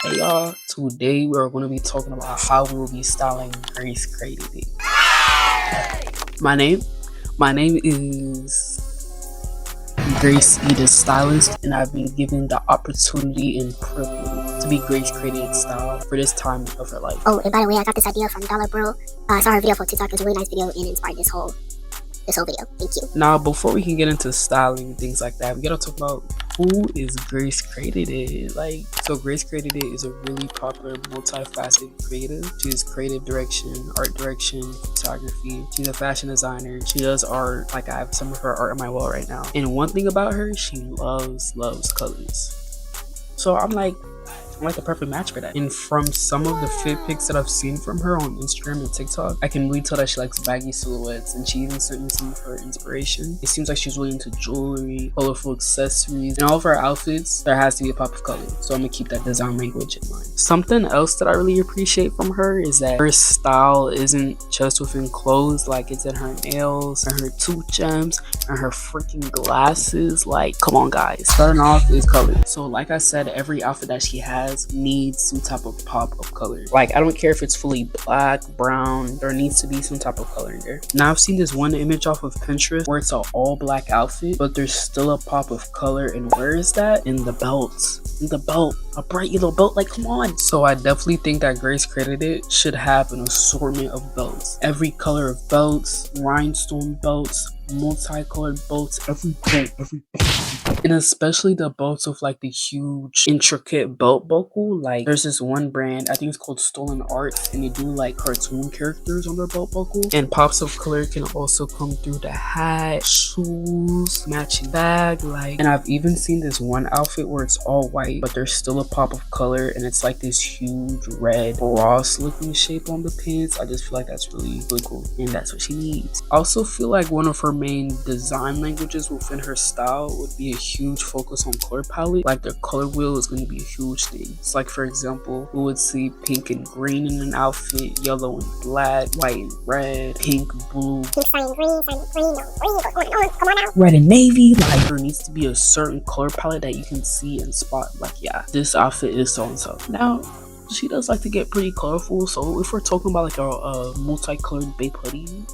Hey y'all, today we are going to be talking about how we will be styling Grace Created It. My name is Grace the stylist, and I've been given the opportunity and privilege to be Grace Created It style for this time of her life. Oh, and by the way, I got this idea from Dollar Bro. I saw her video for TikTok. It's a really nice video and inspired this whole video. Thank you. Now, before we can get into styling and things like that, we gotta talk about who is Grace Created It. So Grace Created It is a really popular, multifaceted creative. She does creative direction, art direction, photography. She's a fashion designer. She does art. Like, I have some of her art on my wall right now. And one thing about her, she loves colors. So I'm like the perfect match for that. And from some of the fit pics that I've seen from her on Instagram and TikTok, I can really tell that she likes baggy silhouettes, and she even sent me some of her inspiration. It seems like she's really into jewelry, colorful accessories, and all of her outfits there has to be a pop of color, so I'm gonna keep that design language in mind. Something else that I really appreciate from her is that her style isn't just within clothes. Like, it's in her nails and her tooth gems and her freaking glasses. Like, come on guys, starting off is color. So like I said, every outfit that she has needs some type of pop of color. Like, I don't care if it's fully black, brown, there needs to be some type of color in there. Now, I've seen this one image off of Pinterest where it's an all black outfit, but there's still a pop of color. And where is that? In the belt. In the belt. A bright yellow belt. Like, come on. So I definitely think that Grace Created It should have an assortment of belts. Every color of belts, rhinestone belts, multicolored belts, every belt. And especially the belts with like the huge intricate belt buckle. Like, there's this one brand, I think it's called Stolen Art, and they do like cartoon characters on their belt buckle. And pops of color can also come through the hat, shoes, matching bag. Like, and I've even seen this one outfit where it's all white, but there's still a pop of color, and it's like this huge red brass looking shape on the pants. I just feel like that's really cool, and that's what she needs. I also feel like one of her main design languages within her style would be a huge focus on color palette. Like, their color wheel is going to be a huge thing. It's like, for example, we would see pink and green in an outfit, yellow and black, white and red, pink, blue, red and navy. Like, there needs to be a certain color palette that you can see and spot, like, yeah, this outfit is so and so. Now, she does like to get pretty colorful, so if we're talking about like a multicolored babe hoodie,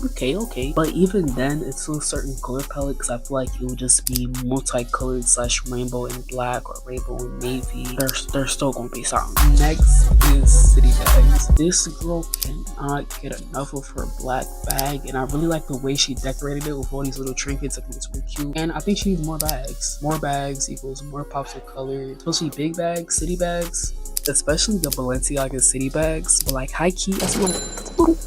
okay, but even then it's still a certain color palette, because I feel like it would just be multicolored / rainbow and black or rainbow and navy. They're still gonna be something. Next is city bags. This girl cannot get enough of her black bag, and I really like the way she decorated it with all these little trinkets. I think it's really cute, and I think she needs more bags. More bags equals more pops of color, especially big bags, city bags, especially the Balenciaga city bags. But like, high key, that's a little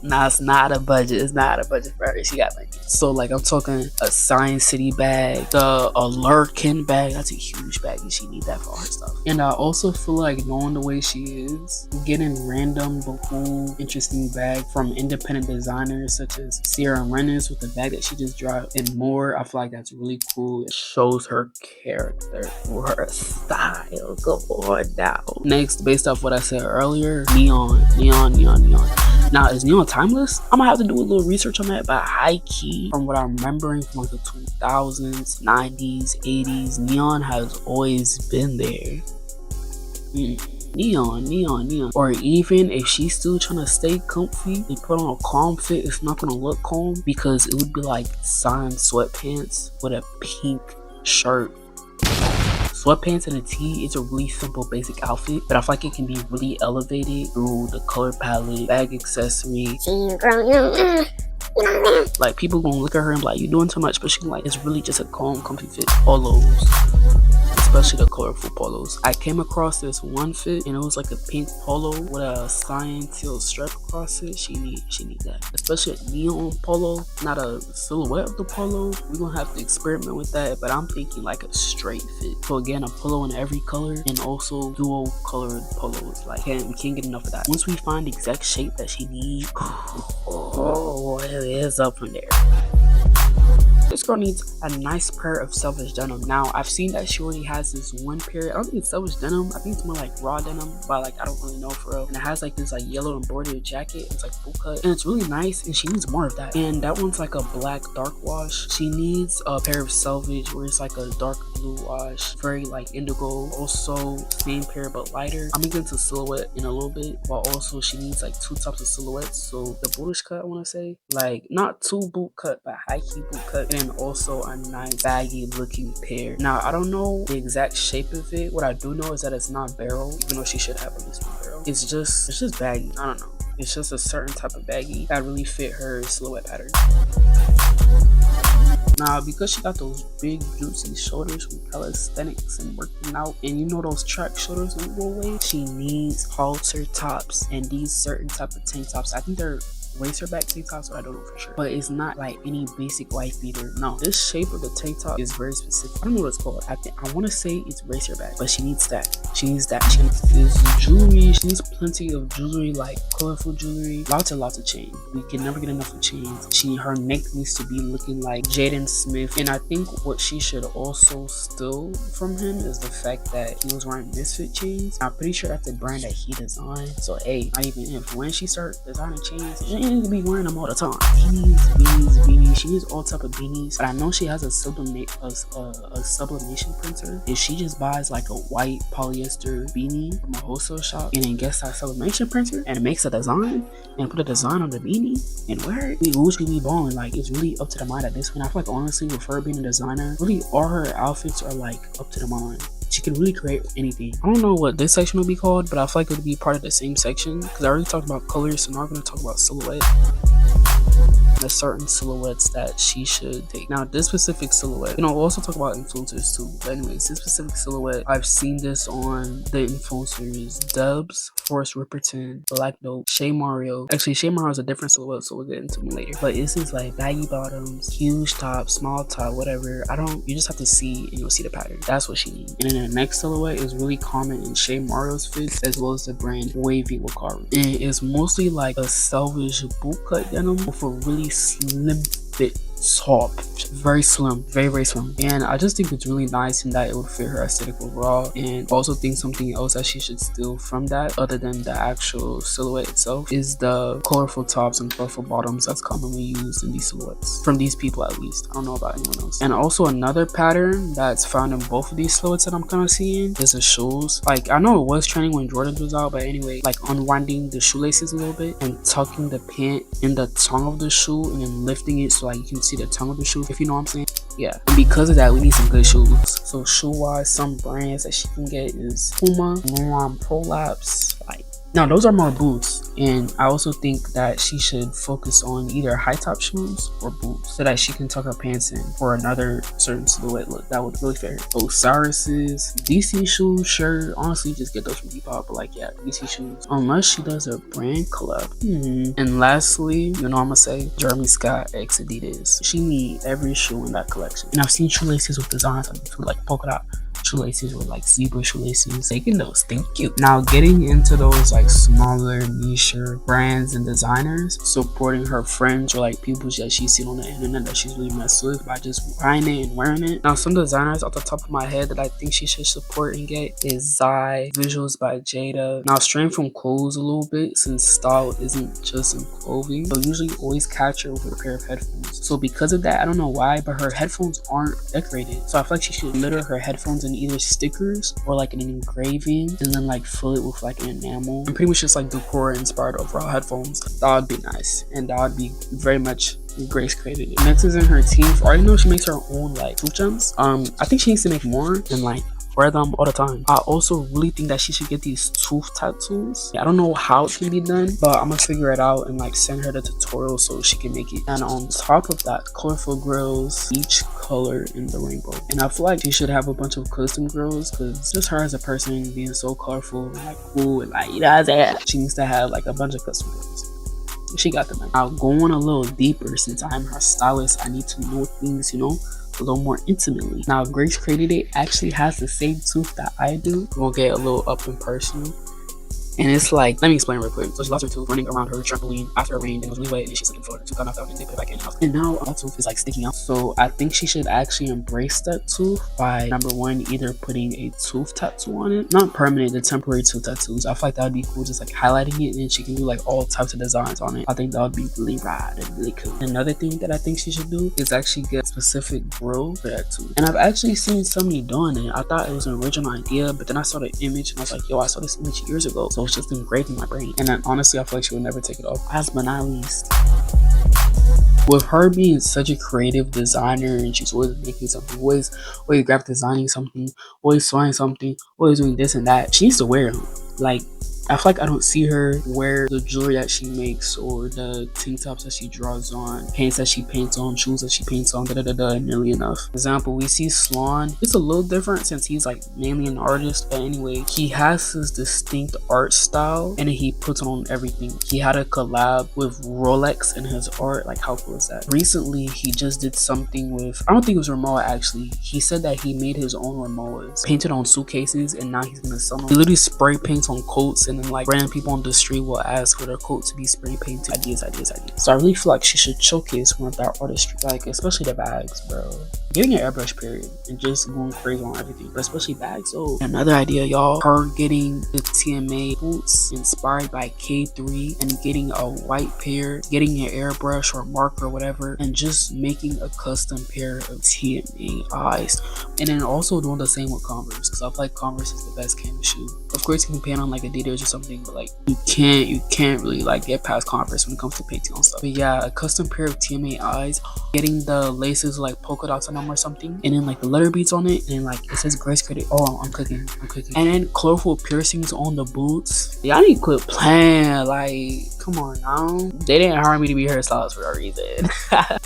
Nah, it's not a budget. It's not a budget for her. She got money. So like, I'm talking a Science City bag, a Lurkin bag. That's a huge bag, and she need that for her stuff. And I also feel like, knowing the way she is, getting random but cool, interesting bag from independent designers such as Sierra Rennes with the bag that she just dropped and more. I feel like that's really cool. It shows her character or her style. Go on now. Next, based off what I said earlier, neon. Now, is neon timeless? I'm gonna have to do a little research on that, but high key, from what I'm remembering from like the 2000s, 90s, 80s, neon has always been there. Neon. Or even if she's still trying to stay comfy and put on a calm fit, it's not gonna look calm, because it would be like signed sweatpants with a pink shirt. Sweatpants and a tee is a really simple basic outfit, but I feel like it can be really elevated through the color palette, bag accessory. Like, people gonna look at her and be like, you're doing too much, but she can, like, it's really just a calm, comfy fit. Polos, especially the colorful polos. I came across this one fit, and it was like a pink polo with a cyan teal stripe across it. She need that, especially a neon polo, not a silhouette of the polo. We're gonna have to experiment with that, but I'm thinking like a straight fit. So again, a polo in every color, and also dual colored polos. Like, we can't get enough of that. Once we find the exact shape that she needs, oh, it is up from there. This girl needs a nice pair of selvedge denim. Now, I've seen that she already has this one pair. I don't think it's selvedge denim. I think it's more like raw denim, but like I don't really know for real. And it has like this like yellow embroidered jacket. It's like boot cut, and it's really nice. And she needs more of that. And that one's like a black dark wash. She needs a pair of selvedge where it's like a dark blue wash, very like indigo. Also, same pair but lighter. I'm gonna get into silhouette in a little bit, but also she needs like two types of silhouettes. So the bootish cut, I want to say, like not too boot cut, but high key boot cut, and then also a nice baggy looking pair. Now I don't know the exact shape of it. What I do know is that it's not barrel, even though she should have at least one barrel. It's just baggy. I don't know. It's just a certain type of baggy that really fit her silhouette pattern. Now, because she got those big juicy shoulders from calisthenics and working out, and you know those track shoulders won't go away, she needs halter tops and these certain type of tank tops. I think they're racer back tank tops, but I don't know for sure. But it's not like any basic wife beater. No, this shape of the tank top is very specific. I don't know what it's called. I want to say it's racer back, but she needs that. She needs that. She needs this jewelry. She needs plenty of jewelry, like colorful jewelry. Lots of chain. We can never get enough of chains. Her neck needs to be looking like Jaden Smith. And I think what she should also steal from him is the fact that he was wearing Misfit chains. I'm pretty sure that's the brand that he designed. So hey, not even if when she starts designing chains, she need to be wearing them all the time. Beanies. She needs all type of beanies. But I know she has a sublimation printer. If she just buys like a white polyester beanie from a wholesale shop and then gets that sublimation printer and makes a design and put a design on the beanie and wear it, we usually be balling. Like, it's really up to the mind at this point. I feel like honestly with her being a designer, really all her outfits are like up to the mind. She can really create anything. I don't know what this section will be called, but I feel like it would be part of the same section because I already talked about colors, so now we're going to talk about silhouette. There's certain silhouettes that she should take. Now, this specific silhouette, we'll also talk about influencers too. But anyways, this specific silhouette, I've seen this on the influencers Dubs, Forrest Ripperton, Black Dope, Shay Mario. Actually, Shay Mario is a different silhouette, so we'll get into them later. But this is like baggy bottoms, huge top, small top, whatever. You just have to see and you'll see the pattern. That's what she needs. And then the next silhouette is really common in Shay Mario's fits, as well as the brand Wavy Wakari. And it's mostly like a selvage boot cut denim with a really slim fit top, very slim, very slim. And I just think it's really nice in that it would fit her aesthetic overall. And also think something else that she should steal from that, other than the actual silhouette itself, is the colorful tops and colorful bottoms that's commonly used in these silhouettes, from these people at least. I don't know about anyone else. And also another pattern that's found in both of these silhouettes that I'm kind of seeing is the shoes. Like, I know it was trending when Jordan was out, but anyway, like unwinding the shoelaces a little bit and tucking the pant in the tongue of the shoe and then lifting it so like you can see the tongue of the shoe, if you know what I'm saying. Yeah, and because of that, we need some good shoes. So shoe wise, some brands that she can get is Puma, Luon, Prolapse. Like, now those are more boots, and I also think that she should focus on either high top shoes or boots so that she can tuck her pants in for another certain silhouette look that would really fit her. Osiris's DC shoes, sure, honestly just get those from Depop, but like, yeah, DC shoes, unless she does a brand collab. And lastly, you know, I'm gonna say Jeremy Scott x Adidas. She need every shoe in that collection, and I've seen shoelaces with designs on them, like polka dot shoelaces with like zebra shoelaces. Taking those, thank you. Now getting into those like smaller niche brands and designers, supporting her friends or like people that she's seen on the internet that she's really messed with by just buying it and wearing it. Now, some designers off the top of my head that I think she should support and get is Zai, Visuals by Jada. Now, straying from clothes a little bit, since style isn't just in clothing, so usually always catch her with a pair of headphones. So because of that, I don't know why, but her headphones aren't decorated. So I feel like she should litter her headphones in either stickers or like an engraving, and then like fill it with like an enamel, and pretty much just like decor inspired overall headphones. That would be nice, and that would be very much Grace created it. Next is in her teeth. I already know she makes her own like tooth gems. I think she needs to make more and like wear them all the time. I also really think that she should get these tooth tattoos. I don't know how it can be done, but I'm gonna figure it out and like send her the tutorial so she can make it. And on top of that, colorful grills, each color in the rainbow. And I feel like she should have a bunch of custom grills, because just her as a person being so colorful and like cool and like, you know, she needs to have like a bunch of custom grills. She got them. I'll go on a little deeper. Since I'm her stylist, I need to know things, you know, a little more intimately. Now, Grace Created It actually has the same tooth that I do. We'll get a little up and personal. And it's like, let me explain real quick. So she lost her tooth running around her trampoline after it rained and it was really wet, and she's looking for her tooth got knocked out and they put it back in the house. And now that tooth is like sticking out. So I think she should actually embrace that tooth by, number one, either putting a tooth tattoo on it. Not permanent, the temporary tooth tattoos. I feel like that would be cool, just like highlighting it, and then she can do like all types of designs on it. I think that would be really rad and really cool. Another thing that I think she should do is actually get a specific grill for that tooth. And I've actually seen somebody doing it. I thought it was an original idea, but then I saw the image and I was like, yo, I saw this image years ago. So it's just engraved in my brain. And then honestly, I feel like she would never take it off. Last but not least, with her being such a creative designer and she's always making something, always graphic designing something, always sewing something, always doing this and that, she needs to wear them. Like, I feel like I don't see her wear the jewelry that she makes or the tank tops that she draws on, paints that she paints on, shoes that she paints on, nearly enough. For example, we see Sloan. It's a little different since he's like mainly an artist, but anyway, he has his distinct art style and he puts on everything. He had a collab with Rolex in his art. Like, how cool is that? Recently, he just did something with, I don't think it was Ramoa actually. He said that he made his own Ramoas, painted on suitcases, and now he's gonna sell them. He literally spray paints on coats, and then like random people on the street will ask for their coat to be spray painted. Ideas. So I really feel like she should showcase one of that artistry, like especially the bags, bro. Getting an airbrush period and just going crazy on everything, but especially bags. So another idea, y'all, her getting the TMA boots inspired by K3 and getting a white pair, getting an airbrush or marker or whatever, and just making a custom pair of TMA eyes. And then also doing the same with Converse, because I feel like Converse is the best canvas shoe. Of course, you can paint on like Adidas or something, but like you can't really like get past Converse when it comes to painting on stuff. But yeah, a custom pair of TMA eyes, getting the laces like polka dots on them or something, and then like the letter beads on it, and like it says Grace Credit. Oh, I'm cooking. And then colorful piercings on the boots. Y'all need to quit playing. Like, come on now. They didn't hire me to be her stylist for a reason.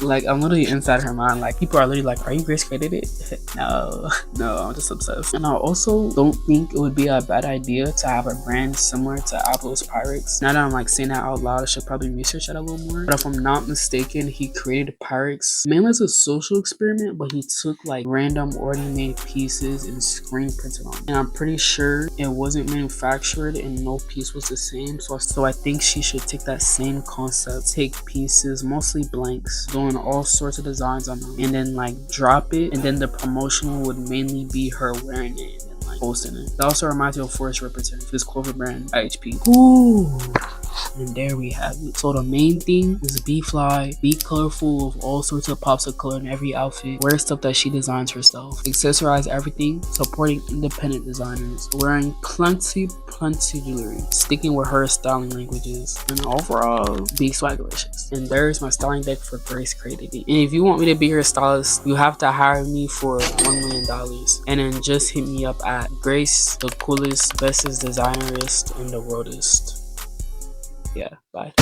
Like, I'm literally inside her mind. Like, people are literally like, are you Grace credited? No, I'm just obsessed. And I also don't think it would be a bad idea to have a brand similar to Apple's Pyrex. Now that I'm like saying that out loud, I should probably research that a little more. But if I'm not mistaken, he created Pyrex mainly as a social experiment, but he took like random already made pieces and screen printed on it. And I'm pretty sure it wasn't manufactured and no piece was the same. So I think she should take that same concept, take pieces, mostly blanks, doing all sorts of designs on them, and then like drop it, and then the promotional would mainly be her wearing it and like posting it. That also reminds me of Forest Repertoire, this clothing brand, IHP. Ooh. And there we have it. So the main thing is be fly, be colorful with all sorts of pops of color in every outfit, wear stuff that she designs herself, accessorize everything, supporting independent designers, wearing plenty jewelry, sticking with her styling languages, and overall be swagalicious. And there's my styling deck for Grace Creativity. And if you want me to be your stylist, you have to hire me for $1 million, and then just hit me up at Grace, the coolest, bestest designerist in the worldist. Yeah, bye.